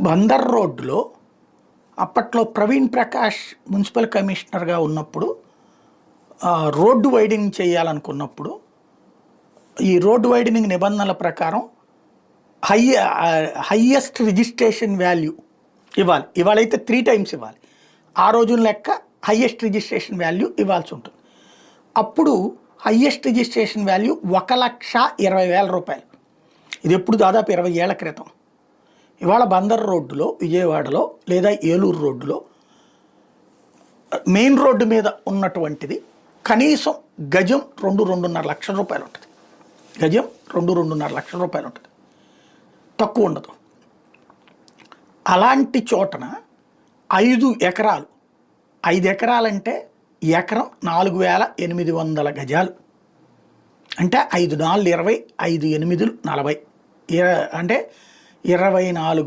బందర్ రోడ్డులో అప్పట్లో ప్రవీణ్ ప్రకాష్ మున్సిపల్ కమిషనర్గా ఉన్నప్పుడు రోడ్డు వైడనింగ్ చేయాలనుకున్నప్పుడు ఈ రోడ్డు వైడనింగ్ నిబంధనల ప్రకారం హయ్యెస్ట్ రిజిస్ట్రేషన్ వాల్యూ ఇవ్వాలి. ఇవాళైతే 3 times ఇవ్వాలి. ఆ రోజున లెక్క హయ్యెస్ట్ రిజిస్ట్రేషన్ వాల్యూ ఇవ్వాల్సి ఉంటుంది. అప్పుడు హయ్యెస్ట్ రిజిస్ట్రేషన్ వాల్యూ 1,20,000 రూపాయలు. ఇది ఎప్పుడు దాదాపు 20 ఏళ్ల క్రితం. ఇవాళ బందర్ రోడ్డులో, విజయవాడలో లేదా ఏలూరు రోడ్డులో మెయిన్ రోడ్డు మీద ఉన్నటువంటిది కనీసం గజం 2-2.5 లక్షల రూపాయలు ఉంటుంది. గజం 2-2.5 లక్షల రూపాయలు ఉంటుంది, తక్కువ ఉండదు. అలాంటి చోటన 5 ఎకరాలు, 5 ఎకరాలంటే ఎకరం 4,800 గజాలు. అంటే 5 4 20, 5 8 40, అంటే 24,000